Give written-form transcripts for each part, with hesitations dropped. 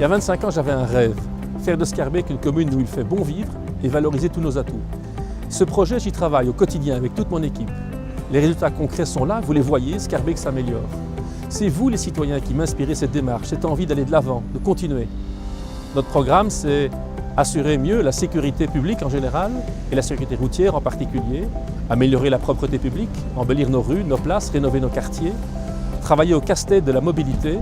Il y a 25 ans, j'avais un rêve, faire de Scarbeck une commune où il fait bon vivre et valoriser tous nos atouts. Ce projet, j'y travaille au quotidien avec toute mon équipe. Les résultats concrets sont là, vous les voyez, Scarbeck s'améliore. C'est vous les citoyens qui m'inspirez cette démarche, cette envie d'aller de l'avant, de continuer. Notre programme, c'est assurer mieux la sécurité publique en général et la sécurité routière en particulier, améliorer la propreté publique, embellir nos rues, nos places, rénover nos quartiers, travailler au casse-tête de la mobilité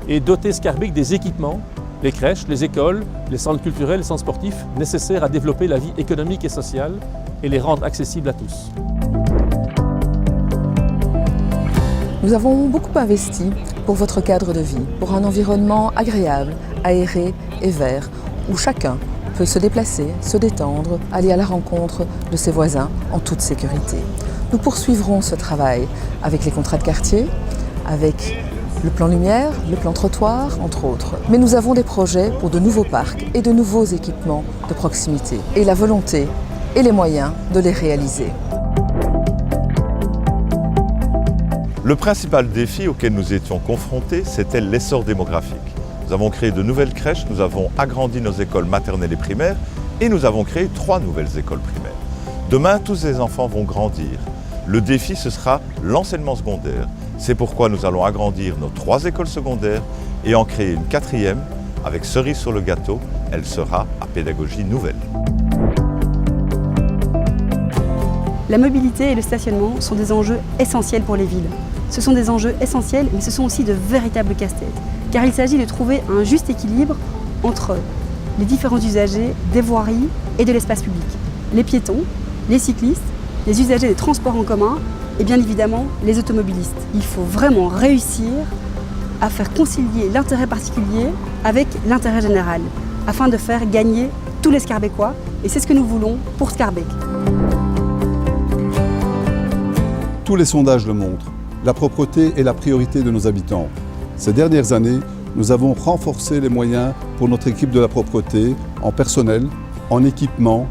et doter Scarbeck des équipements, les crèches, les écoles, les centres culturels, les centres sportifs nécessaires à développer la vie économique et sociale et les rendre accessibles à tous. Nous avons beaucoup investi pour votre cadre de vie, pour un environnement agréable, aéré et vert, où chacun peut se déplacer, se détendre, aller à la rencontre de ses voisins en toute sécurité. Nous poursuivrons ce travail avec les contrats de quartier, avec le plan lumière, le plan trottoir, entre autres. Mais nous avons des projets pour de nouveaux parcs et de nouveaux équipements de proximité, et la volonté et les moyens de les réaliser. Le principal défi auquel nous étions confrontés, c'était l'essor démographique. Nous avons créé de nouvelles crèches, nous avons agrandi nos écoles maternelles et primaires et nous avons créé 3 nouvelles écoles primaires. Demain, tous ces enfants vont grandir. Le défi, ce sera l'enseignement secondaire. C'est pourquoi nous allons agrandir nos 3 écoles secondaires et en créer une 4e avec cerise sur le gâteau, elle sera à pédagogie nouvelle. La mobilité et le stationnement sont des enjeux essentiels pour les villes. Ce sont des enjeux essentiels, mais ce sont aussi de véritables casse-têtes. Car il s'agit de trouver un juste équilibre entre les différents usagers des voiries et de l'espace public. Les piétons, les cyclistes, les usagers des transports en commun et bien évidemment les automobilistes. Il faut vraiment réussir à faire concilier l'intérêt particulier avec l'intérêt général afin de faire gagner tous les Scarbeckois et c'est ce que nous voulons pour Scarbeck. Tous les sondages le montrent. La propreté est la priorité de nos habitants. Ces dernières années, nous avons renforcé les moyens pour notre équipe de la propreté en personnel, en équipement,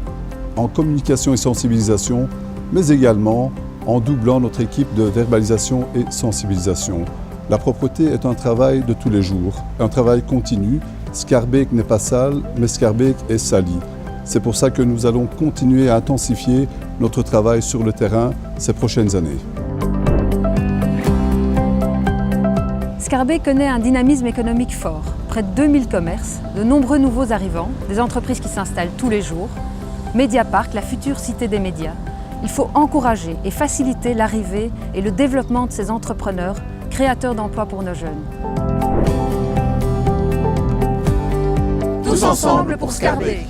en communication et sensibilisation, mais également en doublant notre équipe de verbalisation et sensibilisation. La propreté est un travail de tous les jours, un travail continu. Scarbeck n'est pas sale, mais Scarbeck est sali. C'est pour ça que nous allons continuer à intensifier notre travail sur le terrain ces prochaines années. Scarbeck connaît un dynamisme économique fort. Près de 2000 commerces, de nombreux nouveaux arrivants, des entreprises qui s'installent tous les jours. Mediapark, la future cité des médias. Il faut encourager et faciliter l'arrivée et le développement de ces entrepreneurs, créateurs d'emplois pour nos jeunes. Tous ensemble pour Scarbeck.